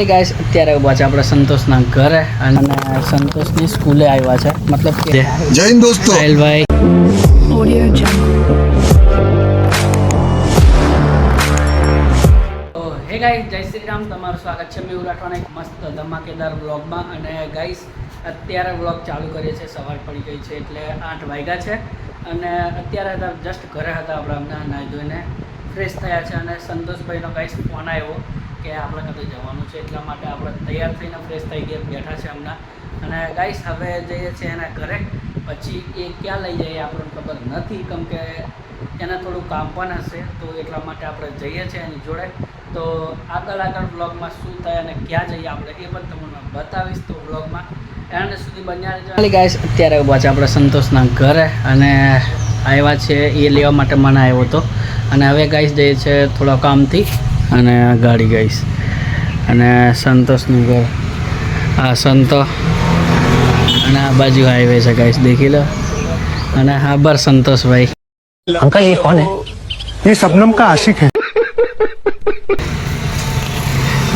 Finally guys અત્યારે ઉભા છે આપણે સંતોષના ઘરે અને સંતોષની સ્કૂલે આવ્યા છે મતલબ કે જય હિન્દ દોસ્તો સાહિલભાઈ Audio Jungle. તો હે ગાઈસ જય શ્રી રામ, તમારું સ્વાગત છે મેહુલ રાઠવાના એક મસ્ત ધમાકેદાર વ્લોગમાં. અને ગાઈસ અત્યારે વ્લોગ ચાલુ કરીએ છીએ, સવાર પડી ગઈ છે એટલે 8 વાગ્યા છે અને અત્યારે જસ્ટ ઘરે હતા આપણે, હમણાં નાહી ધોઈને ફ્રેશ થયા છે અને સંતોષભાઈનો ગાઈસ ફોન આવ્યો કે આપણે કਦੇ જવાનું છે, એટલા માટે આપણે તૈયાર થઈને ફ્રેશ થઈ ગયા બેઠા છે હમણાં. અને ગાઈસ હવે જઈએ છીએ એના ઘરે, પછી એ ક્યાં લઈ જઈએ આપણને ખબર નથી, કેમ કે એને થોડું કામ પણ હશે, તો એટલા માટે આપણે જઈએ છીએ એની જોડે. તો આગળ બ્લોગમાં શું થાય અને ક્યાં જઈએ આપણે એ પણ તમને બતાવીશ, તો બ્લોગમાં એન્ડ સુધી બન્યા રહેજો. ગાઈસ અત્યારે ઉભા છે આપણે સંતોષના ઘરે અને આવ્યા છે એ લેવા માટે મને આવ્યો હતો. અને હવે ગાઈસ જઈએ છે થોડા કામથી અને ગાડી ગાઈસ અને સંતોષનું ઘર આ સંતો અને આ બાજુ હાઈવે છે ગાઈસ, દેખી લો. અને હા બર સંતોષભાઈ अंकल ये कौन है? ये शबनम का आशिक है.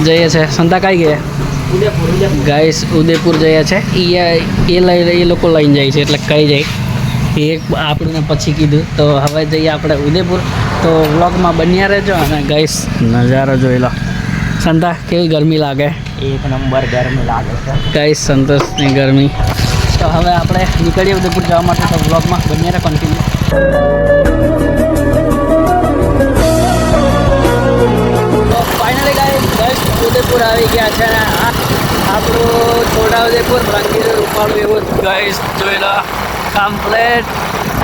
જઈએ છે સંતા કઈ ગયા ગાઈસ, ઉદયપુર જઈએ છે. એ લોકો લઈને જાય છે એટલે કઈ જાય એ આપણને પછી કીધું. તો હવે જઈએ આપણે ઉદયપુર, તો વ્લોગમાં બન્યા રહેજો. અને ગાઈસ નજારો જોઈ લો. સંતા કેવી ગરમી લાગે? एक नंबर गर्मी लागे છે ગાઈસ સંતોષની ગરમી. તો હવે આપણે નીકળીએ ઉદયપુર જવા માટે, તો વ્લોગમાં બન્યા રહે કન્ટિન્યુ. તો ફાઇનલી ગાઈસ જસ્ટ ઉદયપુર આવી ગયા છે અને આપણું છોટા ઉદયપુર રંગીલું રૂપાળું એવું ગાઈસ જોઈ લો કમ્પ્લેટ.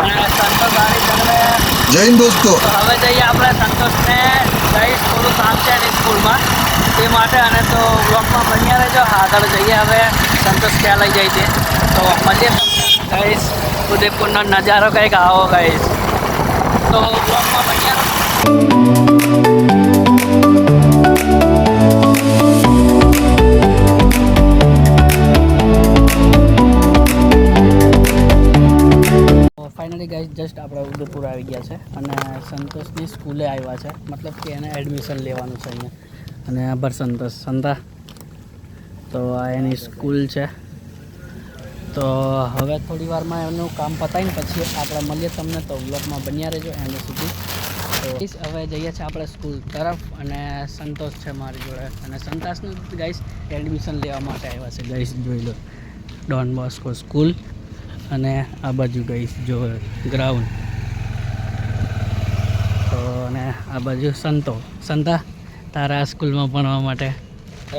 અને સંતોષ આવી તમે જય હિન્દ દોસ્તો. તો હવે જઈએ આપણે સંતોષને ગાઈસ, થોડું કામ છે એની સ્કૂલમાં તે માટે. અને તો બ્લોગમાં બન્યા રહેજો, આગળ જઈએ હવે સંતોષ ક્યાં લઈ જાય છે તો મળીએ તમને ગાઈસ. ઉદયપુરનો નજારો કંઈક આવો ગાઈસ, તો બ્લોગમાં બન્યા રહો. ફાઇનલી ગાઈસ જસ્ટ આપણે ઉદયપુર આવી ગયા છે અને સંતોષની સ્કૂલે આવ્યા છે, મતલબ કે એને એડમિશન લેવાનું છે અહીંયા. અને આભાર સંતોષ સંતા. તો આ એની સ્કૂલ છે. તો હવે થોડી વારમાં એમનું કામ પતાવીને પછી આપણે મળીએ તમને, તો વ્લોગમાં બન્યા રહેજો એન્ડ સુધી. તો હવે જઈએ છીએ આપણે સ્કૂલ તરફ અને સંતોષ છે મારી જોડે. અને સંતોષનું ગાઈસ એડમિશન લેવા માટે આવ્યા છે ગાઈસ, જોઈ લો ડોન બોસ્કો સ્કૂલ. અને આ બાજુ ગાઈસ જો ગ્રાઉન્ડ. તો અને આ બાજુ સંતા તારા સ્કૂલમાં ભણવા માટે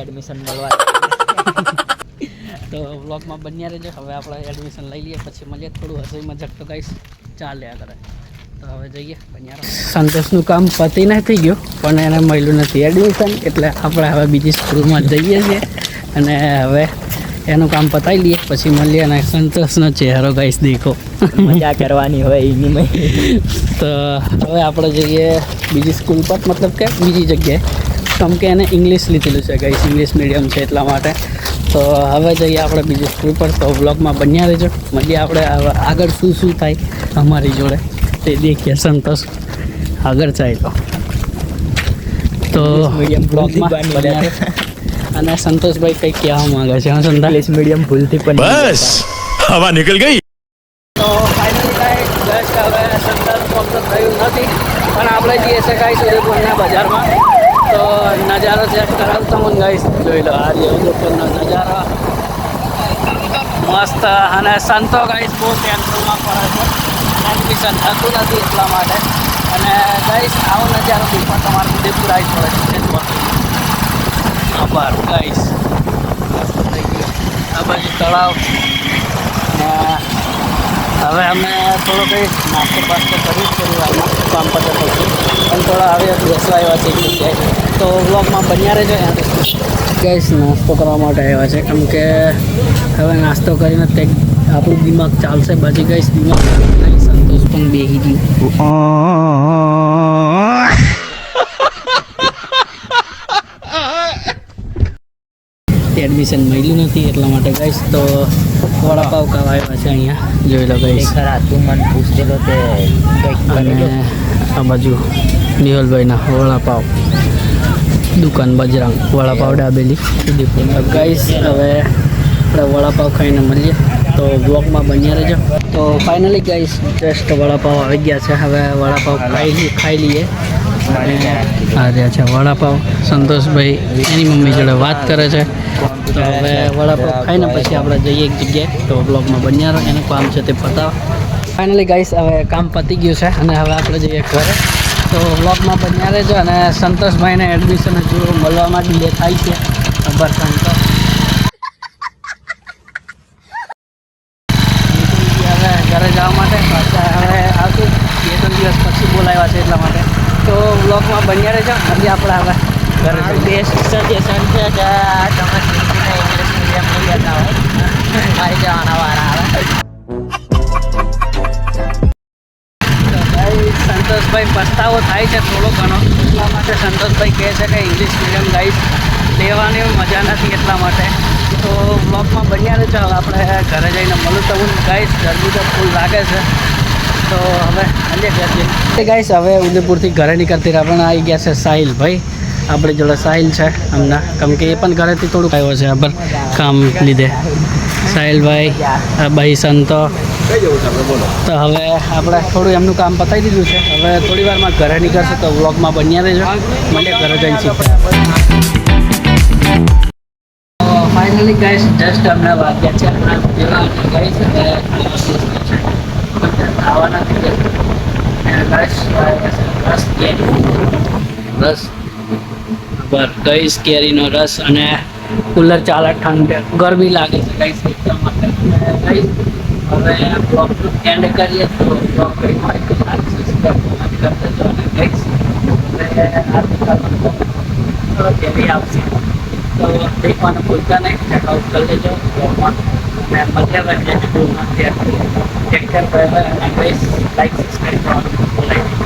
એડમિશન મળવા તો વ્લોગમાં બન્યા રહેજો. હવે આપણે એડમિશન લઈ લઈએ પછી મળીએ. થોડું હસી મજાક તો ગાઈસ ચાલે આગળ. તો હવે જઈએ બન્યા રહો. સંતોષનું કામ પતી નથી ગયું પણ એને મળ્યું નથી એડમિશન, એટલે આપણે હવે બીજી સ્કૂલમાં જઈએ છીએ અને હવે એનું કામ પતાવી લઈએ પછી મળીએ. અને સંતોષનો ચહેરો ગાઈસ દેખો, મજા કરવાની હોય એની. તો હવે આપણે જઈએ બીજી સ્કૂલ પર, મતલબ કે બીજી જગ્યાએ, કેમ કે એને ઇંગ્લિશ લીધેલું છે ગાઈસ, ઇંગ્લિશ મીડિયમ છે એટલા માટે. તો હવે જઈએ આપણે બીજી સ્કૂલ પર, તો વ્લોગમાં બન્યા રહેજો. મળીએ આપણે આગળ શું થાય અમારી જોડે તે દેખીએ. સંતોષ આગળ ચાલ્યો તો મીડિયમ વ્લોગમાં બન્યા રહેજો. અને સંતોષભાઈ કંઈક કહેવા માંગે છે? હા સંતા, ઇંગ્લિશ મીડિયમ ભૂલથી પણ બસ હવા નીકળ ગઈ. તો ફાઇનલી કાંઈ જસ્ટ હવે સંતોષ પ્રોબ્લેમ થયું નથી, પણ આપણે જઈએ છીએ કાંઈ ઉદયપુરના બજારમાં. તો નજારો ચેક કરાવતા મને ગાઈસ, જોઈ લો આ જે ઉદયપુરનો નજારો મસ્ત. અને સંતો ગાઈસ બહુ ટેન્શનમાં પડે છે, એડમિશન થતું નથી એટલા માટે. અને ગાઈસ આવો નજારો દેખવા તમારે ઉદયપુર આવી પડે છે. આભાર ગાઈસ. મસ્ત થઈ ગયું આ બાજુ તળાવ. અને હવે અમે થોડો કંઈ નાસ્તો બાસ્તો કરી થોડી વારમાં કામ પતે પછી, પણ થોડા હવે બેસવા આવ્યા છે એક જગ્યાએ. તો વ્લોગમાં બન્યા રહેજો. ગાઈસ નાસ્તો કરવા માટે આવ્યા છે, કેમ કે હવે નાસ્તો કરીને તે આપણું દિમાગ ચાલશે. બાજી ગાઈસ દિમાગ સંતોષ પણ બેસી ગયું. એડમિશન મળ્યું નથી એટલા માટે ગાઈસ. તો વડાપાવ ખાવા આવ્યા છે અહીંયા, જોઈ લો ગાઈસ. ખરા તું મને પૂછેલો તે અને આ બાજુ મેહુલભાઈના વડાપાવ. દુકાન બજરાંગ વડાપાવ ડાબેલી ગાઈસ હવે આપણે વડાપાવ ખાઈને મળીએ તો બ્લોગમાં બન્યા રહેજો. તો ફાઇનલી ગાઈસ જસ્ટ વડાપાવ આવી ગયા છે. હવે વડાપાવ ખાઈ લઈએ. આ રહ્યા છે વડાપાવ. સંતોષભાઈ એની મમ્મી જોડે વાત કરે છે. તો હવે વડાપાવ ખાઈને પછી આપણે જઈએ એક જગ્યાએ. તો બ્લોગમાં બન્યા રહો. એનું કામ છે તે પતાવ. ફાઇનલી ગાઈસ હવે કામ પતી ગયું છે અને હવે આપણે જઈએ ઘરે. તો બ્લોગમાં બન્યા રહેજો. અને સંતોષભાઈને એડમિશન હજુ મળવામાં ડિલે થાય છે. ખબર સંતોષ હવે ઘરે જવા માટે પાછા હવે આવશું 2-3 દિવસ પછી બોલાવ્યા છે એટલા માટે. તો બ્લોગમાં બન્યા રહેજો. હજી આપણે હવે ઘરે બેસ્ટ સજેશન છે કે તમે ઇંગ્લિશ મીડિયમ લઈ જતા હોય મારી જવાના વાળા આવે. સંતોષભાઈ પસ્તાવો થાય છે થોડો ઘણો. એટલા માટે સંતોષભાઈ કહે છે કે ઇંગ્લિશ મીડિયમ ગાઈસ લેવાની મજા નથી એટલા માટે. તો બ્લોગમાં બન્યા રહેજો. હવે આપણે ઘરે જઈને મળું તો હું ગાઈસ ગરમી તો ફૂલ લાગે છે. તો હવે આજે ઘરે ગાઈસ હવે ઉદયપુરથી ઘરે નીકળતી રહ્યા પણ આવી ગયા છે સાહિલભાઈ. આપણી જોડે સાહિલ છે હમણાં, કેમ કે એ પણ ઘરેથી થોડુંક આવ્યો છે આબર કામ લીધે. સાહિલભાઈ ભાઈ સંતો. તો હવે આપણે થોડું એમનું કામ પતાવી દીધું છે. હવે થોડી વારમાં ઘરે નીકળશે તો વ્લોગમાં બન્યા રહેજો. મળીએ ઘરે જઈને શીખવા. ફાઇનલી ગાઈસ જસ્ટ અમને વાગ્યા છે જેવા ગાઈસ ખાવાના રસ ગાઈસ કેરીનો રસ અને કુલર ચાલે ઠંડે ગરમી લાગે છે ગાઈસ એટલા માટે. ગાઈસ હવે બ્લોગ એન્ડ કરીએ તો બ્લોગ કેવી આવશે તો દેખવાનું ભૂલતા નહીં. ચેકઆઉટ કરી લેજો બ્લોગમાં. અને મધ્ય ટેક કેર, બાય બાય. અને ગાઈસ લાઈક સબસ્ક્રાઈબ કરવાનું ભૂલાય નહીં.